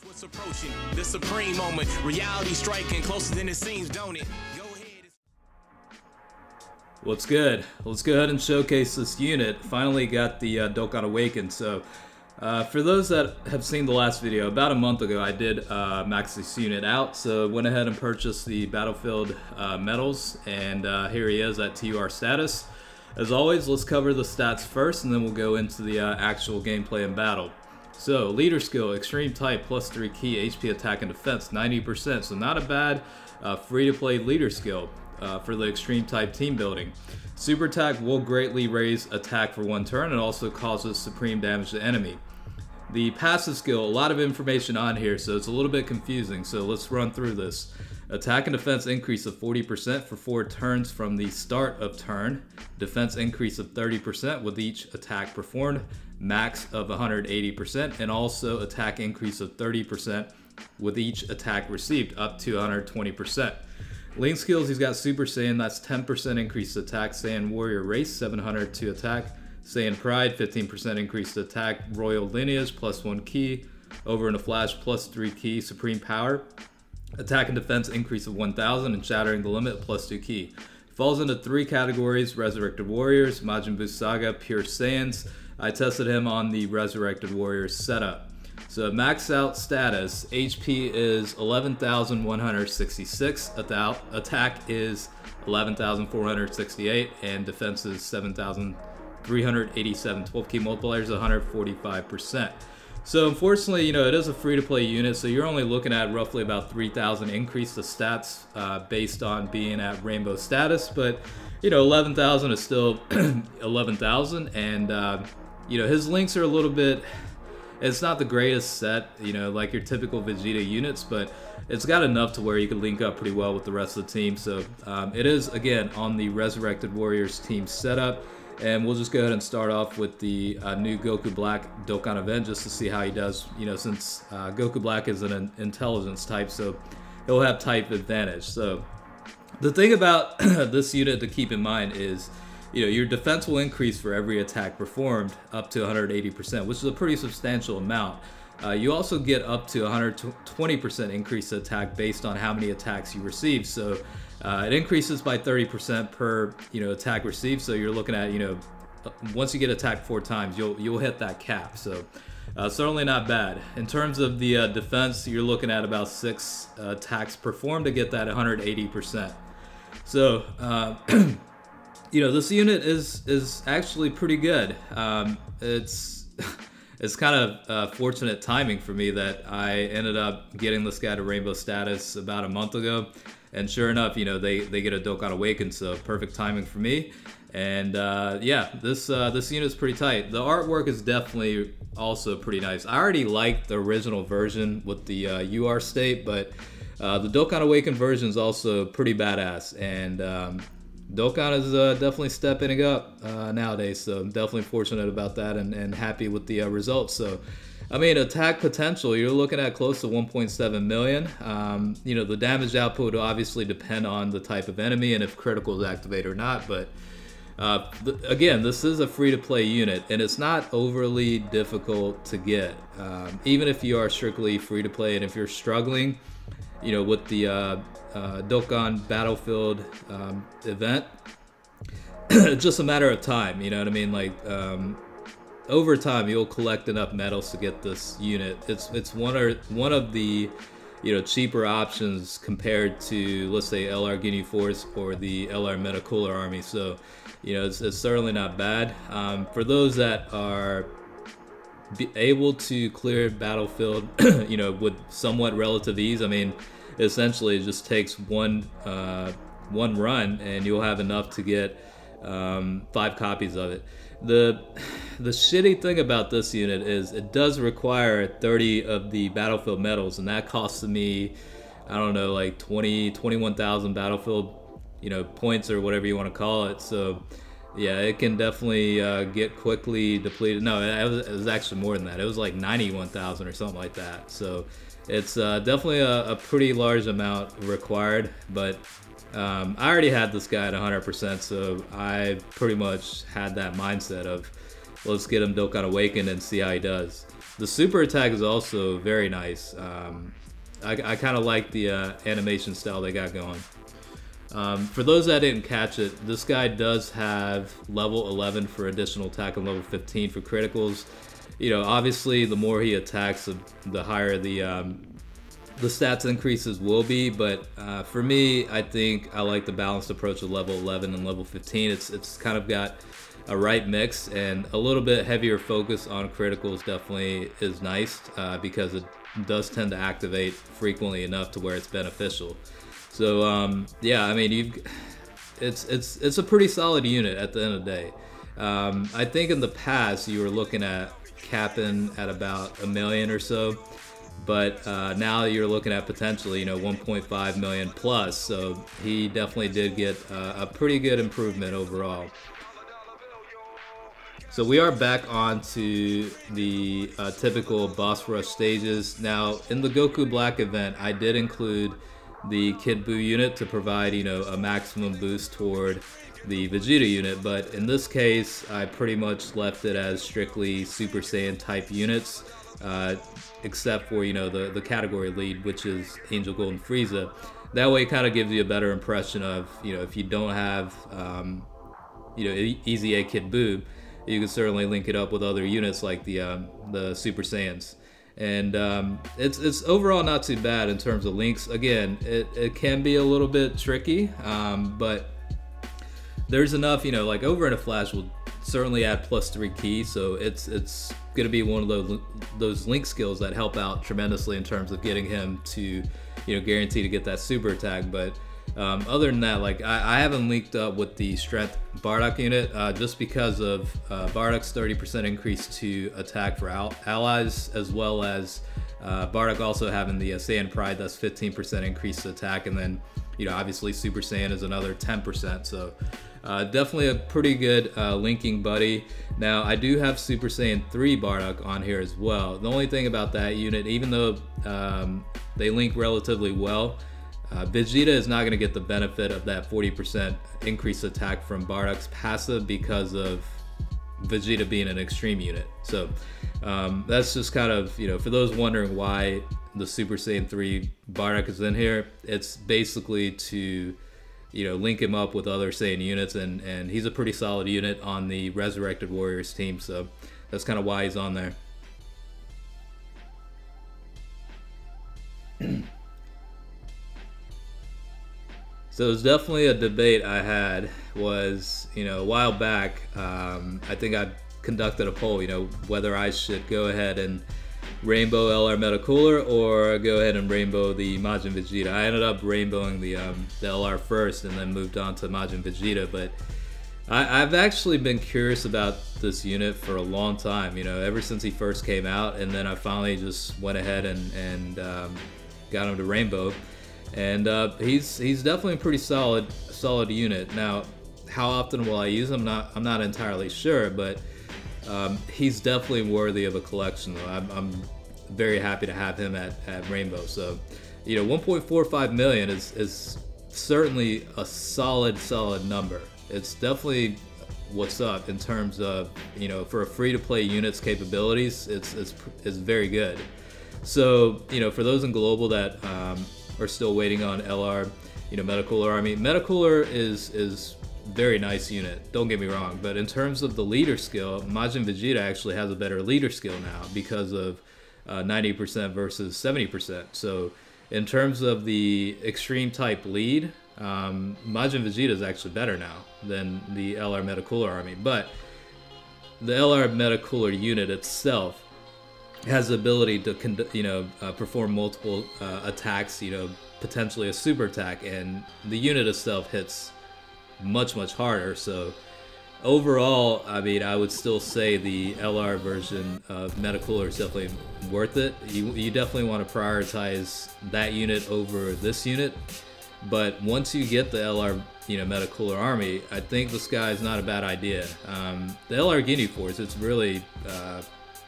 What's approaching the supreme moment, reality striking closer than it seems, don't it? Go ahead. What's good? Let's go ahead and showcase this unit. Finally got the Dokkan Awakened. So for those that have seen the last video, about a month ago I did max this unit out, so went ahead and purchased the Battlefield medals, and here he is at TUR status. As always, let's cover the stats first, and then we'll go into the actual gameplay and battle. So, leader skill, extreme type, +3 key, HP attack and defense, 90%. So not a bad free-to-play leader skill for the extreme type team building. Super attack will greatly raise attack for 1 turn and also causes supreme damage to enemy. The passive skill, a lot of information on here, so it's a little bit confusing. So let's run through this. Attack and defense increase of 40% for 4 turns from the start of turn. Defense increase of 30% with each attack performed. Max of 180%, and also attack increase of 30% with each attack received, up to 120%. Link skills, he's got Super Saiyan, that's 10% increased attack. Saiyan Warrior Race, 700 to attack. Saiyan Pride, 15% increased attack. Royal Lineage, +1 key. Over in a Flash, +3 key. Supreme Power, attack and defense increase of 1000, and Shattering the Limit, +2 key. Falls into 3 categories: Resurrected Warriors, Majin Buu Saga, Pure Saiyans. I tested him on the Resurrected Warriors setup. So max out status, HP is 11,166, attack is 11,468, and defense is 7,387. 12 key multipliers, 145%. So unfortunately, it is a free-to-play unit, so you're only looking at roughly about 3,000 increase the stats based on being at rainbow status, but 11,000 is still 11,000, and his links are a little bit, it's not the greatest set, like your typical Vegeta units, but it's got enough to where you can link up pretty well with the rest of the team. So it is, again, on the Resurrected Warriors team setup, and we'll just go ahead and start off with the new Goku Black Dokkan event just to see how he does, since Goku Black is an intelligence type, so he'll have type advantage. So the thing about this unit to keep in mind is, your defense will increase for every attack performed up to 180%, which is a pretty substantial amount. You also get up to 120% increase to attack based on how many attacks you receive. So it increases by 30% per attack received. So you're looking at once you get attacked 4 times, you'll hit that cap. So certainly not bad. In terms of the defense, you're looking at about 6 attacks performed to get that 180%. So this unit is actually pretty good. It's kind of fortunate timing for me that I ended up getting this guy to rainbow status about a month ago, and sure enough, they get a Dokkan Awakened, so perfect timing for me. And yeah, this unit's pretty tight. The artwork is definitely also pretty nice. I already liked the original version with the UR state, but the Dokkan Awakened version is also pretty badass, and Dokkan is definitely stepping it up nowadays, so I'm definitely fortunate about that, and happy with the results. So, I mean, attack potential, you're looking at close to 1.7 million. The damage output will obviously depend on the type of enemy and if critical is activated or not, but again, this is a free-to-play unit, and it's not overly difficult to get. Even if you are strictly free-to-play, and if you're struggling, with the Dokkan Battlefield event, it's just a matter of time, you know what I mean? Like, over time, you'll collect enough medals to get this unit. It's one of the cheaper options compared to, let's say, LR Ginyu Force or the LR Metacooler Army. So, it's certainly not bad. For those that are able to clear Battlefield, with somewhat relative ease, I mean, essentially it just takes one run and you'll have enough to get 5 copies of it. The shitty thing about this unit is it does require 30 of the Battlefield medals, and that costs me, I don't know, like 21,000 Battlefield points or whatever you want to call it. So yeah, it can definitely get quickly depleted. No, it was actually more than that. It was like 91,000 or something like that. So it's definitely a pretty large amount required, but I already had this guy at 100%, so I pretty much had that mindset of, let's get him Dokkan Awakened and see how he does. The super attack is also very nice. I kind of like the animation style they got going. For those that didn't catch it, this guy does have level 11 for additional attack and level 15 for criticals. You know, obviously the more he attacks, the higher the stats increases will be, but for me, I think I like the balanced approach of level 11 and level 15. It's kind of got a right mix, and a little bit heavier focus on criticals definitely is nice because it does tend to activate frequently enough to where it's beneficial. So yeah, I mean, it's a pretty solid unit at the end of the day. I think in the past you were looking at capping at about 1 million or so, but now you're looking at potentially, you know, 1.5 million plus. So he definitely did get a pretty good improvement overall. So we are back on to the typical boss rush stages. Now in the Goku Black event, I did include the Kid Buu unit to provide, you know, a maximum boost toward the Vegeta unit, but in this case I pretty much left it as strictly Super Saiyan type units, except for, you know, the category lead, which is Angel Golden Frieza. That way it kind of gives you a better impression of, you know, if you don't have you know, Easy A Kid Buu, you can certainly link it up with other units like the Super Saiyans. And it's overall not too bad in terms of links. Again, it can be a little bit tricky, but there's enough, you know, like Over in a Flash will certainly add +3 key, so it's going to be one of those link skills that help out tremendously in terms of getting him to, you know, guarantee to get that super attack. But other than that, like I haven't linked up with the Strength Bardock unit just because of Bardock's 30% increase to attack for allies, as well as Bardock also having the Saiyan Pride, that's 15% increase to attack, and then, you know, obviously Super Saiyan is another 10%. So definitely a pretty good linking buddy. Now I do have Super Saiyan 3 Bardock on here as well. The only thing about that unit, even though they link relatively well, Vegeta is not going to get the benefit of that 40% increased attack from Bardock's passive because of Vegeta being an extreme unit. So that's just kind of, you know, for those wondering why the Super Saiyan 3 Bardock is in here, it's basically to, you know, link him up with other Saiyan units, and he's a pretty solid unit on the Resurrected Warriors team, so that's kind of why he's on there. So it was definitely a debate I had, was, you know, a while back, I think I conducted a poll, you know, whether I should go ahead and rainbow LR Metacooler or go ahead and rainbow the Majin Vegeta. I ended up rainbowing the LR first and then moved on to Majin Vegeta, but I've actually been curious about this unit for a long time, you know, ever since he first came out, and then I finally just went ahead and got him to rainbow. And he's definitely a pretty solid unit. Now, how often will I use him? I'm not entirely sure, but he's definitely worthy of a collection, though. I'm very happy to have him at Rainbow. So, you know, 1.45 million is certainly a solid number. It's definitely what's up in terms of, you know, for a free-to-play unit's capabilities. It's very good. So, you know, for those in global that are still waiting on LR, you know, Metacooler Army. Metacooler is very nice unit, don't get me wrong, but in terms of the leader skill, Majin Vegeta actually has a better leader skill now because of 90% versus 70%. So in terms of the extreme type lead, Majin Vegeta is actually better now than the LR Metacooler Army, but the LR Metacooler unit itself has the ability to, you know, perform multiple attacks, you know, potentially a super attack, and the unit itself hits much harder. So overall, I mean, I would still say the LR version of Metacooler is definitely worth it. You definitely want to prioritize that unit over this unit, but once you get the LR, you know, Metacooler Army, I think this guy is not a bad idea. The LR Ginyu Force, it's really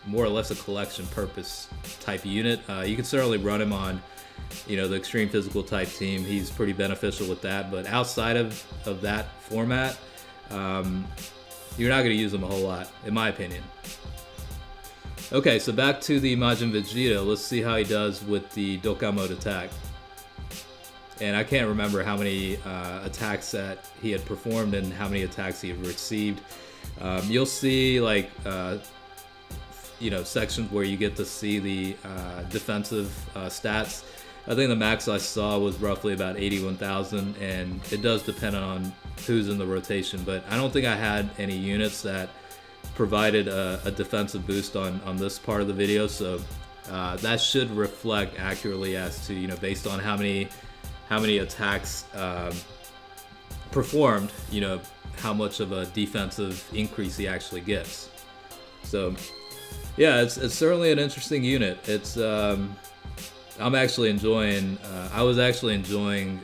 more or less a collection purpose type unit. You can certainly run him on, you know, the extreme physical type team. He's pretty beneficial with that, but outside of that format, you're not going to use him a whole lot, in my opinion. Okay, so back to the Majin Vegeta. Let's see how he does with the Dokkan mode attack. And I can't remember how many attacks that he had performed and how many attacks he had received. You'll see like you know, sections where you get to see the defensive stats. I think the max I saw was roughly about 81,000, and it does depend on who's in the rotation, but I don't think I had any units that provided a defensive boost on this part of the video, so that should reflect accurately as to, you know, based on how many attacks performed, you know, how much of a defensive increase he actually gets. So yeah, it's certainly an interesting unit. It's I'm actually enjoying. I was actually enjoying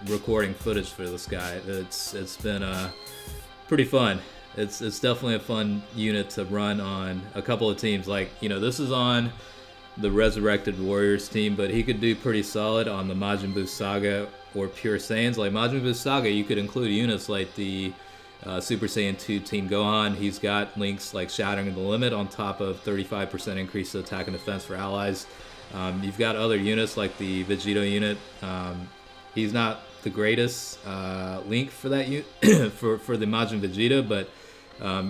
recording footage for this guy. It's been pretty fun. It's definitely a fun unit to run on a couple of teams. Like, you know, this is on the Resurrected Warriors team, but he could do pretty solid on the Majin Buu Saga or Pure Saiyans. Like Majin Buu Saga, you could include units like the Super Saiyan 2 Team Gohan. He's got links like Shattering the Limit on top of 35% increase to attack and defense for allies. You've got other units like the Vegeta unit. He's not the greatest link for that for the Majin Vegeta, but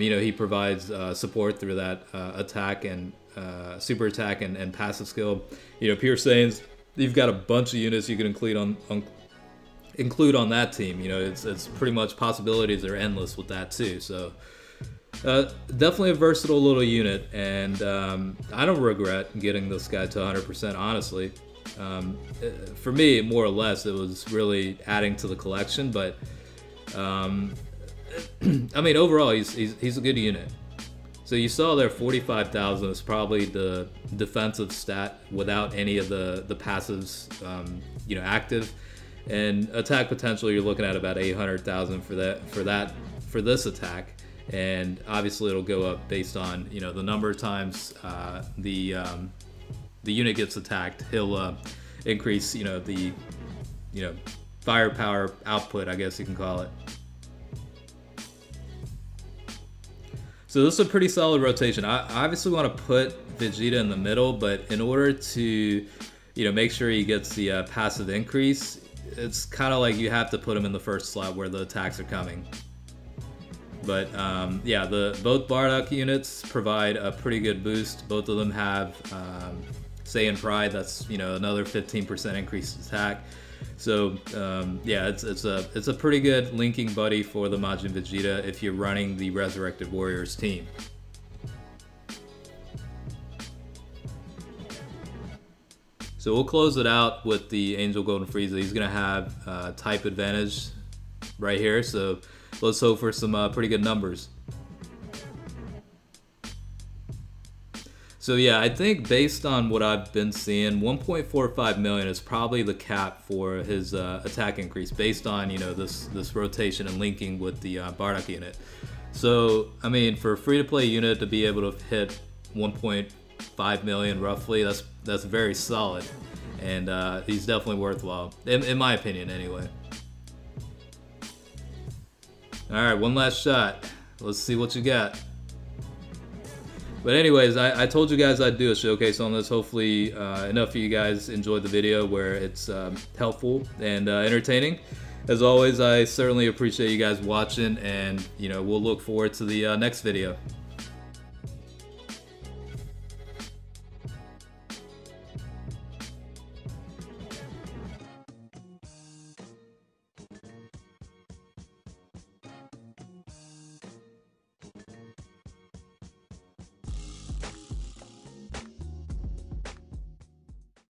you know, he provides support through that attack and super attack and passive skill. You know, Pure Saiyans, you've got a bunch of units you can include on that team. You know, it's pretty much, possibilities are endless with that too. So definitely a versatile little unit, and I don't regret getting this guy to 100%, honestly. For me, more or less, it was really adding to the collection, but I mean, overall, he's a good unit. So you saw there 45,000 is probably the defensive stat without any of the passives, you know, active. And attack potential, you're looking at about 800,000 for this attack. And obviously it'll go up based on, you know, the number of times the unit gets attacked. He'll increase, you know, the firepower output, I guess you can call it. So this is a pretty solid rotation. I obviously want to put Vegeta in the middle, but in order to, you know, make sure he gets the passive increase, it's kind of like you have to put him in the first slot where the attacks are coming. But yeah, both Bardock units provide a pretty good boost. Both of them have Saiyan Pride. That's, you know, another 15% increased attack. So yeah, it's a pretty good linking buddy for the Majin Vegeta if you're running the Resurrected Warriors team. So we'll close it out with the Angel Golden Frieza. He's gonna have type advantage right here. So let's hope for some pretty good numbers. So yeah, I think based on what I've been seeing, 1.45 million is probably the cap for his attack increase, based on, you know, this rotation and linking with the Bardock unit. So I mean, for a free-to-play unit to be able to hit 1.5 million roughly, that's very solid, and he's definitely worthwhile, in my opinion, anyway. All right, one last shot. Let's see what you got. But anyways, I told you guys I'd do a showcase on this. Hopefully enough of you guys enjoyed the video where it's helpful and entertaining. As always, I certainly appreciate you guys watching, and, you know, we'll look forward to the next video.